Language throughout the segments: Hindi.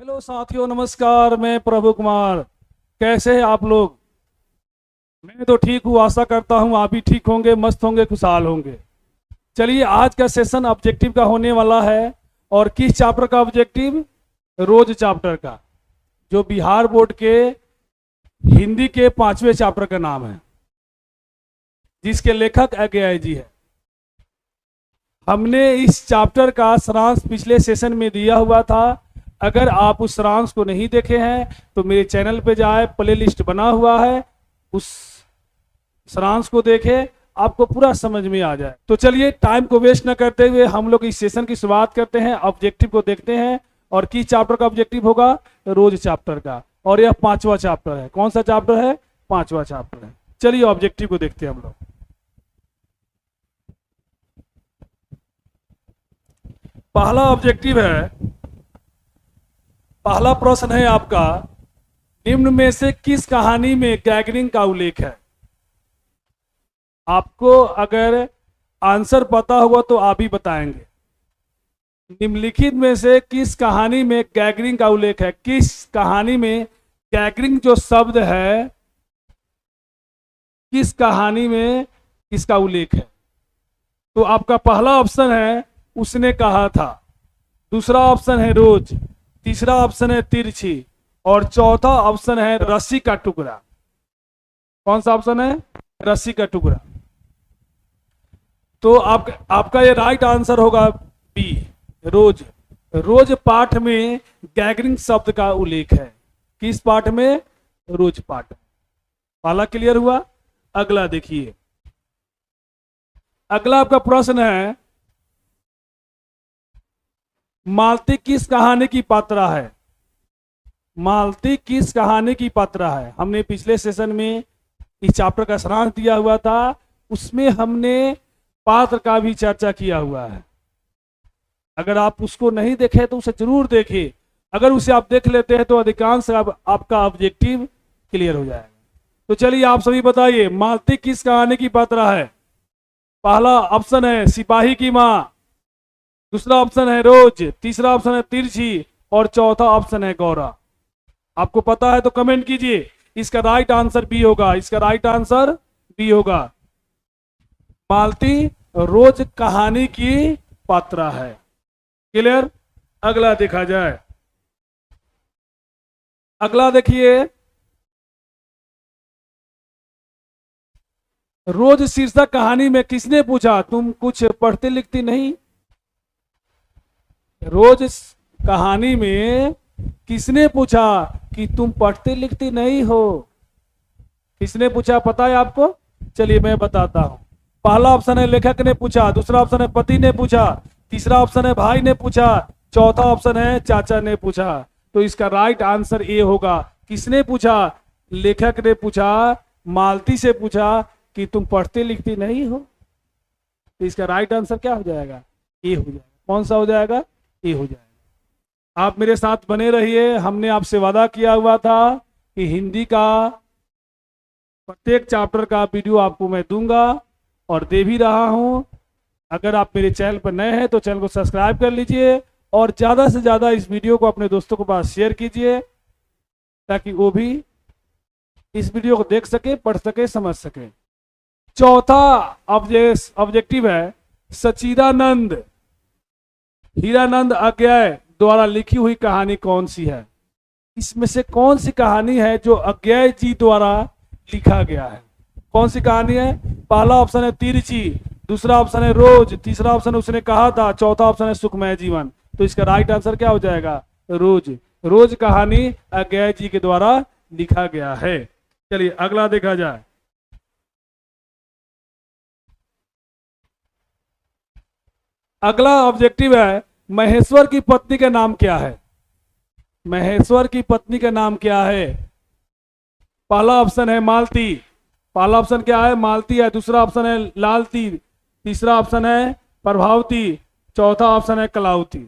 हेलो साथियों, नमस्कार। मैं प्रभु कुमार। कैसे हैं आप लोग? मैं तो ठीक हूँ, आशा करता हूँ आप भी ठीक होंगे, मस्त होंगे, खुशहाल होंगे। चलिए, आज का सेशन ऑब्जेक्टिव का होने वाला है। और किस चैप्टर का ऑब्जेक्टिव? रोज चैप्टर का, जो बिहार बोर्ड के हिंदी के 5वें चैप्टर का नाम है, जिसके लेखक अज्ञेय जी है। हमने इस चैप्टर का सारांश पिछले सेशन में दिया हुआ था। अगर आप उस सारांश को नहीं देखे हैं तो मेरे चैनल पे जाए, प्ले लिस्ट बना हुआ है, उस सारांश को देखें, आपको पूरा समझ में आ जाए। तो चलिए, टाइम को वेस्ट न करते हुए हम लोग इस सेशन की शुरुआत करते हैं। ऑब्जेक्टिव को देखते हैं। और किस चैप्टर का ऑब्जेक्टिव होगा? रोज चैप्टर का। और यह 5वां चैप्टर है। कौन सा चैप्टर है? 5वां चैप्टर है। चलिए, ऑब्जेक्टिव को देखते हैं हम लोग। पहला ऑब्जेक्टिव है, पहला प्रश्न है आपका, निम्न में से किस कहानी में गैगरिंग का उल्लेख है? आपको अगर आंसर पता हुआ तो आप ही बताएंगे। निम्नलिखित में से किस कहानी में गैगरिंग का उल्लेख है? किस कहानी में गैगरिंग जो शब्द है, किस कहानी में इसका उल्लेख है? तो आपका पहला ऑप्शन है उसने कहा था, दूसरा ऑप्शन है रोज, तीसरा ऑप्शन है तिरछी, और चौथा ऑप्शन है रस्सी का टुकड़ा। कौन सा ऑप्शन है? रस्सी का टुकड़ा। तो आपका ये राइट आंसर होगा बी, रोज। रोज पाठ में गैगरिंग शब्द का उल्लेख है। किस पाठ में? रोज पाठ। पहला क्लियर हुआ। अगला देखिए, अगला आपका प्रश्न है, मालती किस कहानी की पात्रा है? मालती किस कहानी की पात्रा है? हमने पिछले सेशन में इस चैप्टर का सारांश दिया हुआ था, उसमें हमने पात्र का भी चर्चा किया हुआ है। अगर आप उसको नहीं देखे तो उसे जरूर देखें। अगर उसे आप देख लेते हैं तो अधिकांश आपका ऑब्जेक्टिव क्लियर हो जाएगा। तो चलिए, आप सभी बताइए, मालती किस कहानी की पात्रा है? पहला ऑप्शन है सिपाही की मां, दूसरा ऑप्शन है रोज, तीसरा ऑप्शन है तिरछी, और चौथा ऑप्शन है गौरा। आपको पता है तो कमेंट कीजिए। इसका राइट आंसर बी होगा। इसका राइट आंसर बी होगा। मालती रोज कहानी की पात्रा है। क्लियर? अगला देखा जाए। अगला देखिए, रोज शीर्षक कहानी में किसने पूछा तुम कुछ पढ़ते लिखती नहीं? रोज कहानी में किसने पूछा कि तुम पढ़ते लिखती नहीं हो? किसने पूछा, पता है आपको? चलिए मैं बताता हूं। पहला ऑप्शन है लेखक ने पूछा, दूसरा ऑप्शन है पति ने पूछा, तीसरा ऑप्शन है भाई ने पूछा, चौथा ऑप्शन है चाचा ने पूछा। तो इसका राइट आंसर ए होगा। किसने पूछा? लेखक ने पूछा, मालती से पूछा कि तुम पढ़ते लिखती नहीं हो। तो इसका राइट आंसर क्या हो जाएगा? ए हो जाएगा। कौन सा हो जाएगा? ए हो जाएगा। आप मेरे साथ बने रहिए। हमने आपसे वादा किया हुआ था कि हिंदी का प्रत्येक चैप्टर का वीडियो आपको मैं दूंगा, और दे भी रहा हूं। अगर आप मेरे चैनल पर नए हैं तो चैनल को सब्सक्राइब कर लीजिए, और ज़्यादा से ज़्यादा इस वीडियो को अपने दोस्तों के पास शेयर कीजिए, ताकि वो भी इस वीडियो को देख सके, पढ़ सके, समझ सके। चौथा ऑब्जेक्टिव है, सच्चिदानंद हीरानंद अज्ञेय द्वारा लिखी हुई कहानी कौन सी है? इसमें से कौन सी कहानी है जो अज्ञेय जी द्वारा लिखा गया है? कौन सी कहानी है? पहला ऑप्शन है तिरछी, दूसरा ऑप्शन है रोज, तीसरा ऑप्शन उसने कहा था, चौथा ऑप्शन है सुखमय जीवन। तो इसका राइट आंसर क्या हो जाएगा? रोज। रोज कहानी अज्ञेय जी के द्वारा लिखा गया है। चलिए अगला देखा जाए। अगला ऑब्जेक्टिव है, महेश्वर की पत्नी का नाम क्या है? महेश्वर की पत्नी का नाम क्या है? पहला ऑप्शन है मालती। पहला ऑप्शन क्या है? मालती है। दूसरा ऑप्शन है लालती, तीसरा ऑप्शन है प्रभावती, चौथा ऑप्शन है कलावती।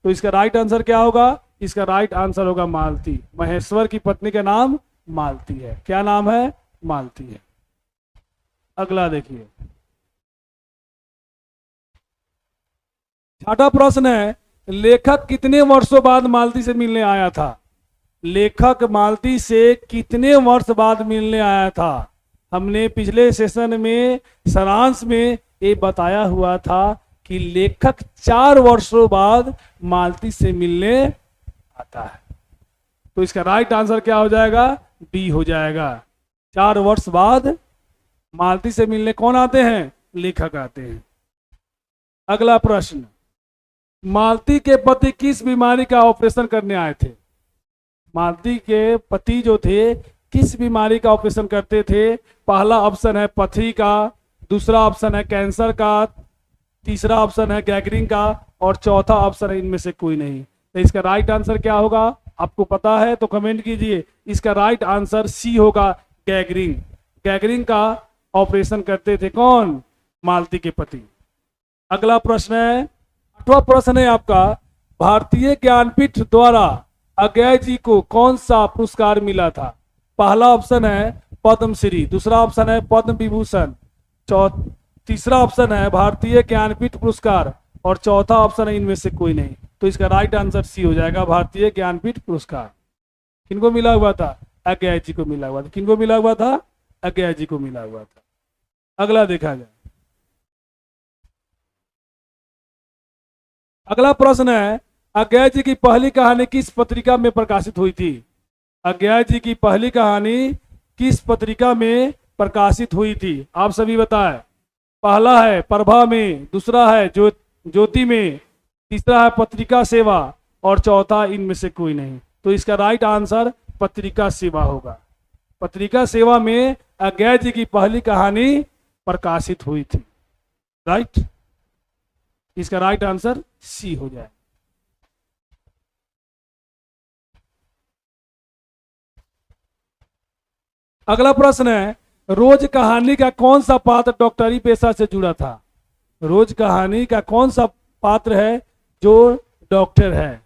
तो इसका राइट आंसर क्या होगा? इसका राइट आंसर होगा मालती। महेश्वर की पत्नी का नाम मालती है। क्या नाम है? मालती है। अगला देखिए, छठा प्रश्न है, लेखक कितने वर्षों बाद मालती से मिलने आया था? लेखक मालती से कितने वर्ष बाद मिलने आया था? हमने पिछले सेशन में सारांश में ये बताया हुआ था कि लेखक 4 वर्षों बाद मालती से मिलने आता है। तो इसका राइट आंसर क्या हो जाएगा? बी हो जाएगा। 4 वर्ष बाद मालती से मिलने कौन आते हैं? लेखक आते हैं। अगला प्रश्न, मालती के पति किस बीमारी का ऑपरेशन करने आए थे? मालती के पति जो थे किस बीमारी का ऑपरेशन करते थे? पहला ऑप्शन है पथरी का, दूसरा ऑप्शन है कैंसर का, तीसरा ऑप्शन है गैंग्रीन का, और चौथा ऑप्शन है इनमें से कोई नहीं। तो इसका राइट आंसर क्या होगा? आपको पता है तो कमेंट कीजिए। इसका राइट आंसर सी होगा, गैंग्रीन। गैंग्रीन का ऑपरेशन करते थे कौन? मालती के पति। अगला प्रश्न है, 8वां प्रश्न है आपका, भारतीय ज्ञानपीठ द्वारा अज्ञे जी को कौन सा पुरस्कार मिला था? पहला ऑप्शन है पद्मश्री, दूसरा ऑप्शन है पद्म विभूषण, तीसरा ऑप्शन है भारतीय ज्ञानपीठ पुरस्कार, और चौथा ऑप्शन है इनमें से कोई नहीं। तो इसका राइट आंसर सी हो जाएगा, भारतीय ज्ञानपीठ पुरस्कार। किनको मिला हुआ था? अज्ञे जी को मिला हुआ था। किनको मिला हुआ था? अज्ञे जी को मिला हुआ था। अगला देखा जाए, अगला प्रश्न है, अज्ञे जी की पहली कहानी किस पत्रिका में प्रकाशित हुई थी? अज्ञे जी की पहली कहानी किस पत्रिका में प्रकाशित हुई थी? आप सभी बताएं। पहला है प्रभा में, दूसरा है ज्योति में, तीसरा है पत्रिका सेवा, और चौथा इनमें से कोई नहीं। तो इसका राइट आंसर पत्रिका सेवा होगा। पत्रिका सेवा में अज्ञे जी की पहली कहानी प्रकाशित हुई थी। राइट, इसका राइट आंसर सी हो जाए। अगला प्रश्न है, रोज कहानी का कौन सा पात्र डॉक्टरी पेशा से जुड़ा था? रोज कहानी का कौन सा पात्र है जो डॉक्टर है?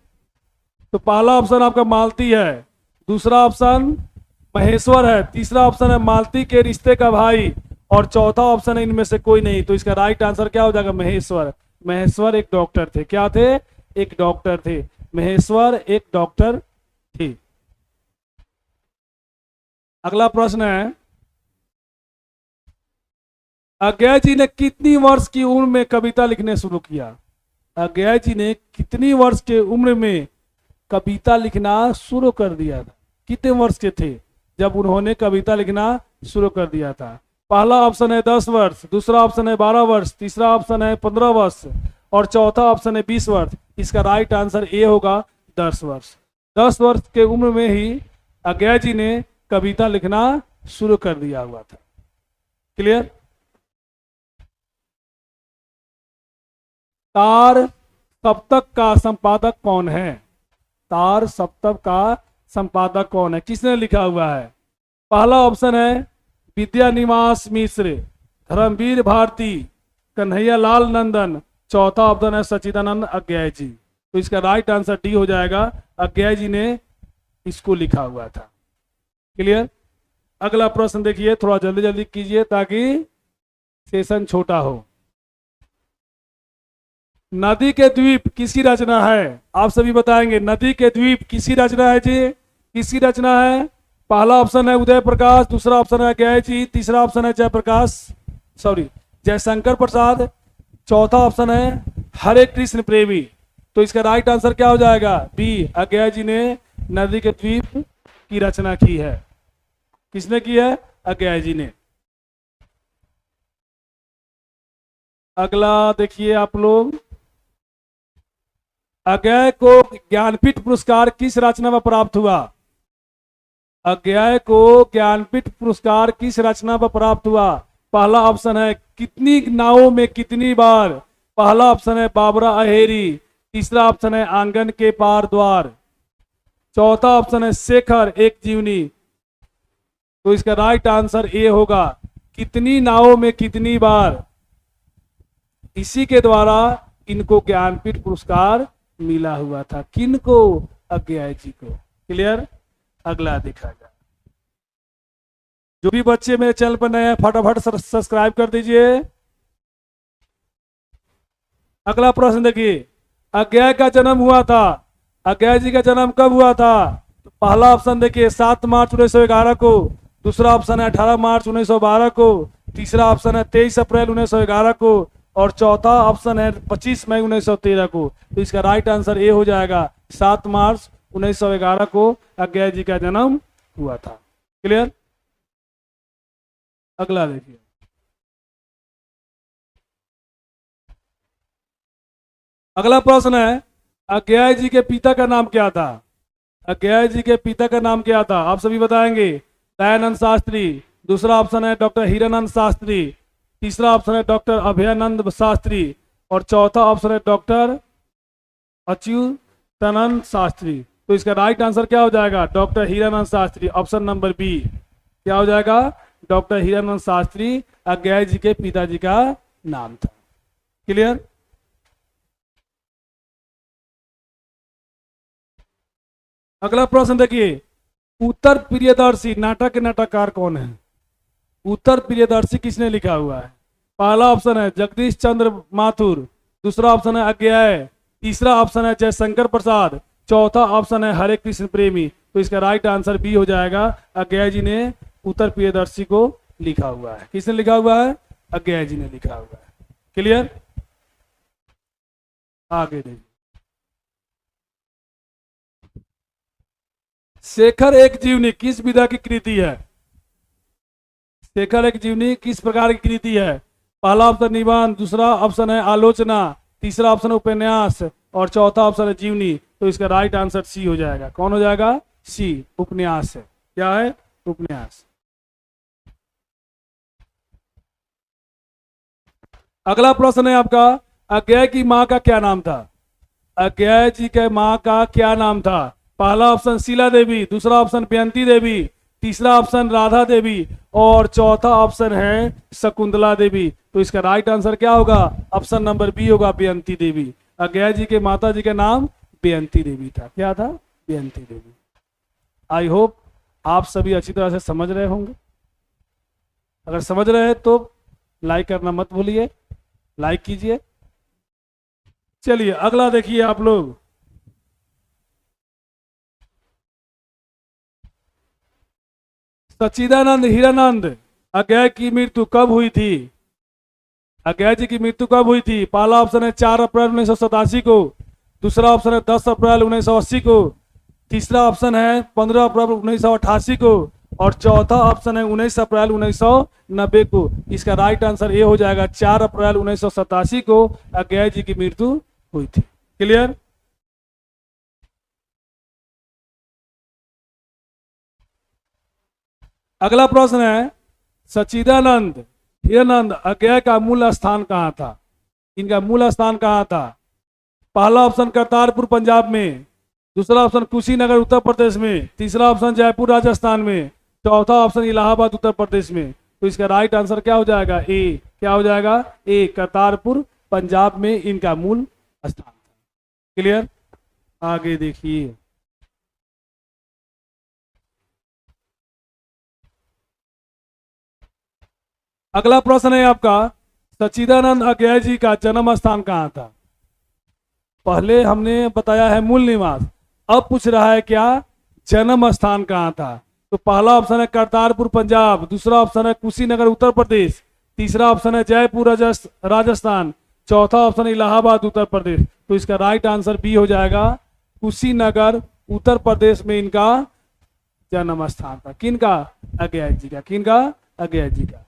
तो पहला ऑप्शन आपका मालती है, दूसरा ऑप्शन महेश्वर है, तीसरा ऑप्शन है मालती के रिश्ते का भाई, और चौथा ऑप्शन है इनमें से कोई नहीं। तो इसका राइट आंसर क्या हो जाएगा? महेश्वर। महेश्वर एक डॉक्टर थे। क्या थे? एक डॉक्टर थे। महेश्वर एक डॉक्टर थे। अगला प्रश्न है, अज्ञे जी ने कितनी वर्ष की उम्र में कविता लिखने शुरू किया? अज्ञे जी ने कितनी वर्ष के उम्र में कविता लिखना शुरू कर दिया था? कितने वर्ष के थे जब उन्होंने कविता लिखना शुरू कर दिया था? पहला ऑप्शन है 10 वर्ष, दूसरा ऑप्शन है 12 वर्ष, तीसरा ऑप्शन है 15 वर्ष, और चौथा ऑप्शन है 20 वर्ष। इसका राइट आंसर ए होगा, 10 वर्ष। 10 वर्ष के उम्र में ही अज्ञे जी ने कविता लिखना शुरू कर दिया हुआ था। क्लियर? तार सप्तक का संपादक कौन है? तार सप्तक का संपादक कौन है? किसने लिखा हुआ है? पहला ऑप्शन है विद्या निवास मिश्र, धर्मवीर भारती, कन्हैया लाल नंदन, चौथा ऑप्शन है सच्चिदानंद अज्ञे जी। तो इसका राइट आंसर डी हो जाएगा, अज्ञे जी ने इसको लिखा हुआ था। क्लियर? अगला प्रश्न देखिए, थोड़ा जल्दी जल्दी कीजिए ताकि सेशन छोटा हो। नदी के द्वीप किसकी रचना है? आप सभी बताएंगे। नदी के द्वीप किसकी रचना है जी? किसकी रचना है? पहला ऑप्शन है उदय प्रकाश, दूसरा ऑप्शन है अज्ञे जी, तीसरा ऑप्शन है जयशंकर प्रसाद, चौथा ऑप्शन है हरे कृष्ण प्रेमी। तो इसका राइट आंसर क्या हो जाएगा? बी, अज्ञे जी ने नदी के द्वीप की रचना की है। किसने की है? अज्ञे जी ने। अगला देखिए आप लोग, अज्ञे को ज्ञानपीठ पुरस्कार किस रचना में प्राप्त हुआ? अज्ञे को ज्ञानपीठ पुरस्कार किस रचना पर प्राप्त हुआ? पहला ऑप्शन है कितनी नावों में कितनी बार, पहला ऑप्शन है बाबरा अहेरी, तीसरा ऑप्शन है आंगन के पार द्वार, चौथा ऑप्शन है शेखर एक जीवनी। तो इसका राइट आंसर ए होगा, कितनी नावों में कितनी बार। इसी के द्वारा इनको ज्ञानपीठ पुरस्कार मिला हुआ था। किनको? अज्ञे जी को। क्लियर? अगला देखा जाए। जो भी बच्चे मेरे चैनल पर नए हैं फटाफट सब्सक्राइब कर दीजिए। अगला प्रश्न देखिए, अज्ञेय का जन्म हुआ था। अज्ञेय जी का जन्म कब हुआ था? तो पहला ऑप्शन देखिए 7 मार्च 1911 को, दूसरा ऑप्शन है 18 मार्च 1912 को, तीसरा ऑप्शन है 23 अप्रैल 1911 को, और चौथा ऑप्शन है 25 मई 1913 को। तो इसका राइट आंसर ए हो जाएगा, 7 मार्च 1911 को अज्ञेय जी का जन्म हुआ था। क्लियर? अगला देखिए, अगला प्रश्न है अज्ञेय जी के पिता का नाम क्या था? अज्ञेय जी के पिता का नाम क्या था? आप सभी बताएंगे। दयानंद शास्त्री, दूसरा ऑप्शन है डॉक्टर हीरानंद शास्त्री, तीसरा ऑप्शन है डॉक्टर अभयानंद शास्त्री, और चौथा ऑप्शन है डॉक्टर अच्युतानंद शास्त्री। तो इसका राइट आंसर क्या हो जाएगा? Doctor Hiranand Shastri, option number B. क्या हो जाएगा? डॉक्टर हीरानंद शास्त्री अज्ञेय जी के पिताजी का नाम था। क्लियर? अगला प्रश्न देखिए, उत्तर प्रियदर्शी नाटक के नाटककार कौन है? उत्तर प्रियदर्शी किसने लिखा हुआ है? पहला ऑप्शन है जगदीश चंद्र माथुर, दूसरा ऑप्शन है अज्ञेय, तीसरा ऑप्शन है जयशंकर प्रसाद, चौथा ऑप्शन है हरे कृष्ण प्रेमी। तो इसका राइट आंसर बी हो जाएगा, अज्ञेय जी ने उत्तर प्रियदर्शी को लिखा हुआ है। किसने लिखा हुआ है? अज्ञेय जी ने लिखा हुआ है। क्लियर? आगे देखिए, शेखर एक जीवनी किस विधा की कृति है? शेखर एक जीवनी किस प्रकार की कृति है? पहला ऑप्शन निबंध, दूसरा ऑप्शन है आलोचना, तीसरा ऑप्शन उपन्यास, और चौथा ऑप्शन है जीवनी। तो इसका राइट आंसर सी हो जाएगा। कौन हो जाएगा? सी, उपन्यास है। क्या है? उपन्यास। अगला प्रश्न है आपका, अज्ञेय की माँ का क्या नाम था? अज्ञेय जी के माँ का क्या नाम था? पहला ऑप्शन शीला देवी, दूसरा ऑप्शन बेयंती देवी, तीसरा ऑप्शन राधा देवी, और चौथा ऑप्शन है शकुंतला देवी। तो इसका राइट आंसर क्या होगा? ऑप्शन नंबर बी होगा, बेयंती देवी। अज्ञेय जी के माता जी का नाम बेयंती देवी था। क्या था? बेयंती देवी। आई होप आप सभी अच्छी तरह से समझ रहे होंगे। अगर समझ रहे हैं तो लाइक करना मत भूलिए, लाइक कीजिए। चलिए अगला देखिए आप लोग, सच्चिदानंद हीरानंद अज्ञेय की मृत्यु कब हुई थी? अज्ञेय जी की मृत्यु कब हुई थी? पहला ऑप्शन है 4 अप्रैल 1987 को, दूसरा ऑप्शन है 10 अप्रैल 1980 को, तीसरा ऑप्शन है 15 अप्रैल 1988 को, और चौथा ऑप्शन है 19 अप्रैल 1990 को। इसका राइट आंसर ये हो जाएगा, 4 अप्रैल 1987 को अज्ञेय जी की मृत्यु हुई थी। क्लियर? अगला प्रश्न है, सच्चिदानंद हीरानंद अज्ञेय का मूल स्थान कहाँ था? इनका मूल स्थान कहाँ था? पहला ऑप्शन करतारपुर पंजाब में, दूसरा ऑप्शन कुशीनगर उत्तर प्रदेश में, तीसरा ऑप्शन जयपुर राजस्थान में, चौथा ऑप्शन इलाहाबाद उत्तर प्रदेश में। तो इसका राइट आंसर क्या हो जाएगा? ए। क्या हो जाएगा? ए, करतारपुर पंजाब में इनका मूल स्थान था। क्लियर? आगे देखिए, अगला प्रश्न है आपका, सच्चिदानंद अज्ञेय जी का जन्म स्थान कहाँ था? पहले हमने बताया है मूल निवास, अब पूछ रहा है क्या? जन्म स्थान कहाँ था? तो पहला ऑप्शन है करतारपुर पंजाब, दूसरा ऑप्शन है कुशीनगर उत्तर प्रदेश, तीसरा ऑप्शन है जयपुर राजस्थान, चौथा ऑप्शन है इलाहाबाद उत्तर प्रदेश। तो इसका राइट आंसर बी हो जाएगा, कुशीनगर उत्तर प्रदेश में इनका जन्म स्थान था। किनका? अज्ञेय जी का। किनका? अज्ञेय जी का।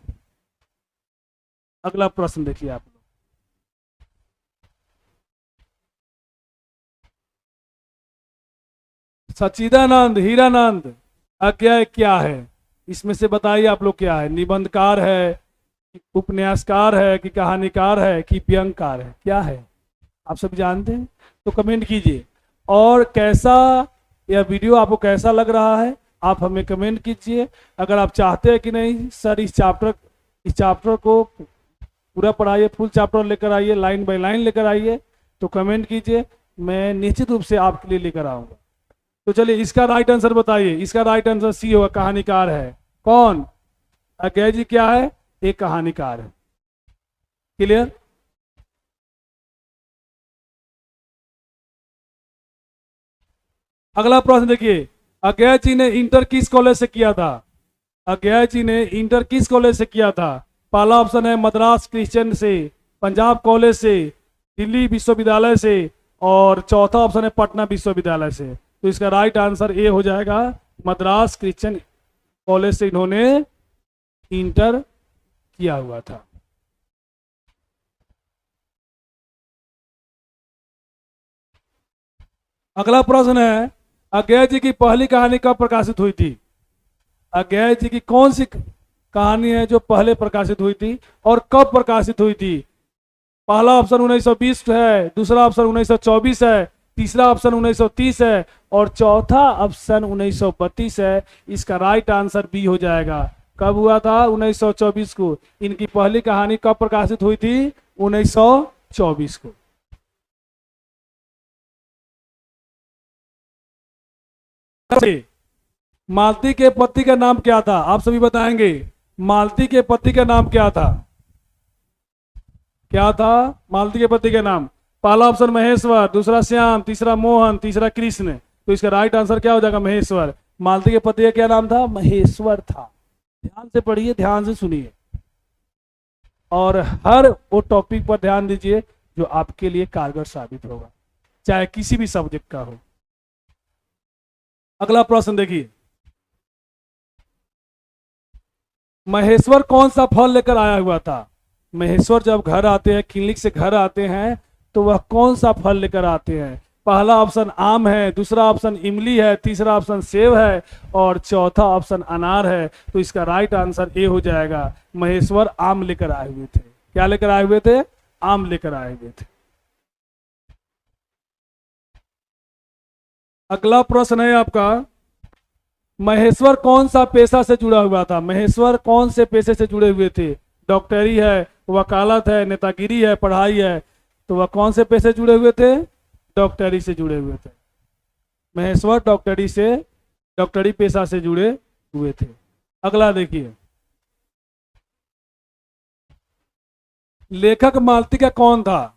अगला प्रश्न देखिए आप लोग, सच्चिदानंद हीरानंद अज्ञेय क्या है? इसमें से बताइए आप लोग, क्या है? निबंधकार है, उपन्यासकार है, कि कहानीकार है, कि व्यंगकार है? क्या है? आप सब जानते हैं तो कमेंट कीजिए। और कैसा यह वीडियो आपको कैसा लग रहा है आप हमें कमेंट कीजिए। अगर आप चाहते हैं कि नहीं सर इस चैप्टर को पूरा पढ़ाइए, फुल चैप्टर लेकर आइए, लाइन बाय लाइन लेकर आइए, तो कमेंट कीजिए, मैं निश्चित रूप से आपके लिए लेकर आऊंगा। तो चलिए इसका राइट आंसर बताइए। इसका राइट आंसर सी होगा, कहानीकार है। कौन? अज्ञेय जी क्या है? एक कहानीकार है। क्लियर? अगला प्रश्न देखिए, अज्ञा जी ने इंटर किस कॉलेज से किया था? अज्ञा जी ने इंटर किस कॉलेज से किया था? पहला ऑप्शन है मद्रास क्रिश्चियन से, पंजाब कॉलेज से, दिल्ली विश्वविद्यालय से, और चौथा ऑप्शन है पटना विश्वविद्यालय से। तो इसका राइट आंसर ए हो जाएगा, मद्रास क्रिश्चियन कॉलेज से इन्होंने इंटर किया हुआ था। अगला प्रश्न है, अज्ञा जी की पहली कहानी कब प्रकाशित हुई थी? अज्ञा जी की कौन सी कहानी है जो पहले प्रकाशित हुई थी और कब प्रकाशित हुई थी? पहला ऑप्शन 1920 है, दूसरा ऑप्शन 1924 है, तीसरा ऑप्शन 1930 है, और चौथा ऑप्शन 1932 है। इसका राइट आंसर बी हो जाएगा। कब हुआ था? 1924 को। इनकी पहली कहानी कब प्रकाशित हुई थी? 1924 को। मालती के पति का नाम क्या था? आप सभी बताएंगे। मालती के पति का नाम क्या था? क्या था मालती के पति का नाम? पहला ऑप्शन महेश्वर, दूसरा श्याम, तीसरा मोहन, तीसरा कृष्ण। तो इसका राइट आंसर क्या हो जाएगा? महेश्वर। मालती के पति का क्या नाम था? महेश्वर था। ध्यान से पढ़िए, ध्यान से सुनिए, और हर वो टॉपिक पर ध्यान दीजिए जो आपके लिए कारगर साबित होगा, चाहे किसी भी सब्जेक्ट का हो। अगला प्रश्न देखिए, महेश्वर कौन सा फल लेकर आया हुआ था? महेश्वर जब घर आते हैं, क्लिनिक से घर आते हैं, तो वह कौन सा फल लेकर आते हैं? पहला ऑप्शन आम है, दूसरा ऑप्शन इमली है, तीसरा ऑप्शन सेब है, और चौथा ऑप्शन अनार है। तो इसका राइट आंसर ए हो जाएगा। महेश्वर आम लेकर आए हुए थे। क्या लेकर आए हुए थे? आम लेकर आए हुए थे। अगला प्रश्न है आपका, महेश्वर कौन सा पेशा से जुड़ा हुआ था? महेश्वर कौन से पेशे से जुड़े हुए थे? डॉक्टरी है, वकालत है, नेतागिरी है, पढ़ाई है। तो वह कौन से पेशे से जुड़े हुए थे? डॉक्टरी से जुड़े हुए थे। महेश्वर डॉक्टरी पेशा से जुड़े हुए थे। अगला देखिए, लेखक मालती का कौन था?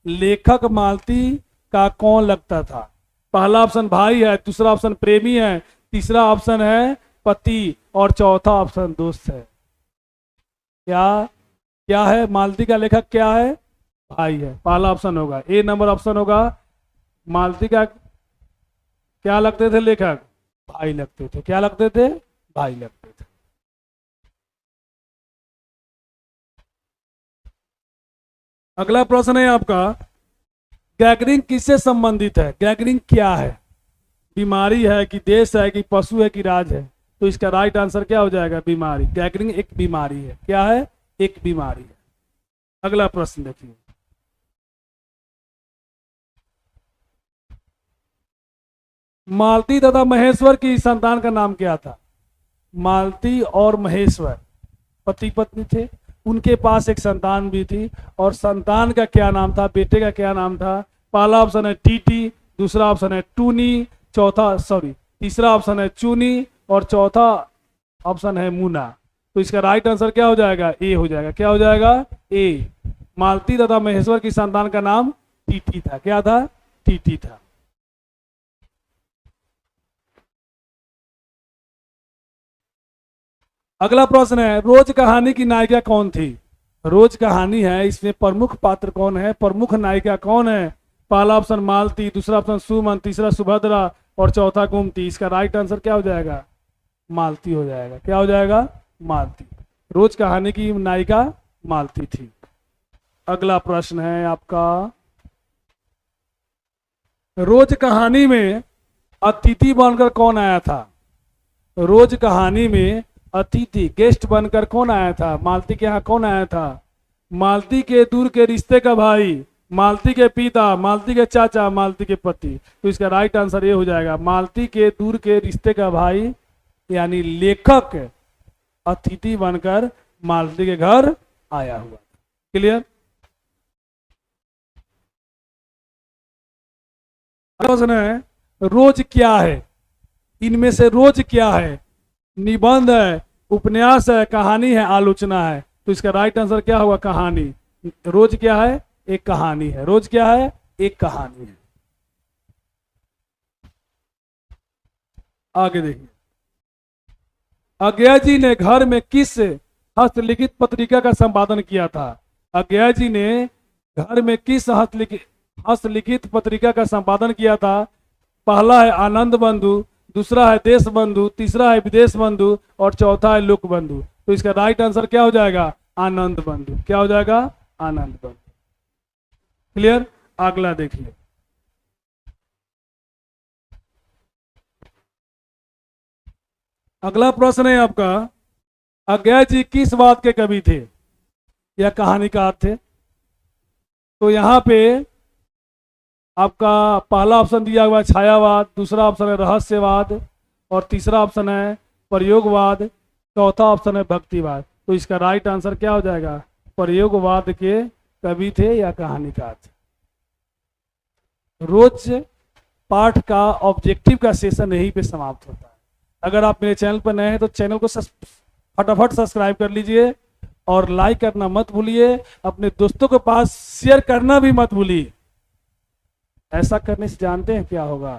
लेखक मालती का कौन लगता था? पहला ऑप्शन भाई है, दूसरा ऑप्शन प्रेमी है, तीसरा ऑप्शन है पति, और चौथा ऑप्शन दोस्त है। क्या क्या है? मालती का लेखक क्या है? भाई है। पहला ऑप्शन होगा, ए नंबर ऑप्शन होगा। मालती का क्या लगते थे लेखक? भाई लगते थे। क्या लगते थे? भाई लगते थे। अगला प्रश्न है आपका, गैंगरिंग किससे संबंधित है? गैंगरिंग क्या है? बीमारी है कि देश है कि पशु है कि राज है? तो इसका राइट आंसर क्या हो जाएगा? बीमारी। गैंगरिंग एक बीमारी है। क्या है? एक बीमारी है। अगला प्रश्न देखिए, मालती तथा महेश्वर की संतान का नाम क्या था? मालती और महेश्वर पति पत्नी थे, उनके पास एक संतान भी थी, और संतान का क्या नाम था? बेटे का क्या नाम था? पहला ऑप्शन है टीटी, दूसरा ऑप्शन है टूनी, तीसरा ऑप्शन है चूनी, और चौथा ऑप्शन है मुना। तो इसका राइट आंसर क्या हो जाएगा? ए हो जाएगा। क्या हो जाएगा? ए। मालती तथा महेश्वर की संतान का नाम टीटी था। क्या था? टीटी था। अगला प्रश्न है, रोज कहानी की नायिका कौन थी? रोज कहानी है, इसमें प्रमुख पात्र कौन है? प्रमुख नायिका कौन है? पहला ऑप्शन मालती, दूसरा ऑप्शन सुमन, तीसरा सुभद्रा, और चौथा गोमती। इसका राइट आंसर क्या हो जाएगा? मालती हो जाएगा। क्या हो जाएगा? मालती। रोज कहानी की नायिका मालती थी। अगला प्रश्न है आपका, रोज कहानी में अतिथि बनकर कौन आया था? रोज कहानी में अतिथि गेस्ट बनकर कौन आया था? मालती के यहाँ कौन आया था? मालती के दूर के रिश्ते का भाई, मालती के पिता, मालती के चाचा, मालती के पति। तो इसका राइट आंसर ये हो जाएगा, मालती के दूर के रिश्ते का भाई यानी लेखक अतिथि बनकर मालती के घर आया हुआ। क्लियर? प्रश्न है, रोज क्या है? इनमें से रोज क्या है? निबंध है, उपन्यास है, कहानी है, आलोचना है? तो इसका राइट आंसर क्या होगा? कहानी। रोज क्या है? एक कहानी है। रोज क्या है? एक कहानी है। आगे देखिए, अज्ञा जी ने घर में किस हस्तलिखित पत्रिका का संपादन किया था? अज्ञा जी ने घर में किस हस्तलिखित पत्रिका का संपादन किया था? पहला है आनंद बंधु, दूसरा है देश बंधु, तीसरा है विदेश बंधु और चौथा है लोक बंधु। तो इसका राइट आंसर क्या हो जाएगा? आनंद बंधु। क्या हो जाएगा? आनंद बंधु। क्लियर? अगला देखिए, अगला प्रश्न है आपका, अज्ञा जी किस बात के कवि थे या कहानीकार थे? तो यहाँ पे आपका पहला ऑप्शन दिया हुआ है छायावाद, दूसरा ऑप्शन है रहस्यवाद और तीसरा ऑप्शन है प्रयोगवाद, चौथा ऑप्शन है भक्तिवाद। तो इसका राइट आंसर क्या हो जाएगा? प्रयोगवाद के कवि थे या कहानीकार थे। रोज पाठ का ऑब्जेक्टिव का सेशन यहीं पे समाप्त होता है। अगर आप मेरे चैनल पर नए हैं तो चैनल को फटाफट सब्सक्राइब कर लीजिए और लाइक करना मत भूलिए, अपने दोस्तों के पास शेयर करना भी मत भूलिए। ऐसा करने से जानते हैं क्या होगा?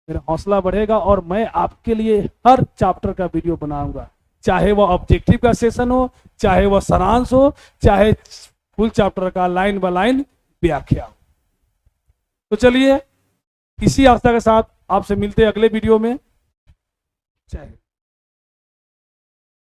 मेरा हौसला बढ़ेगा और मैं आपके लिए हर चैप्टर का वीडियो बनाऊंगा, चाहे वह ऑब्जेक्टिव का सेशन हो, चाहे वह सारांश हो, चाहे फुल चैप्टर का लाइन बाय लाइन व्याख्या हो। तो चलिए इसी आस्था के साथ आपसे मिलते हैं अगले वीडियो में। जय हिंद।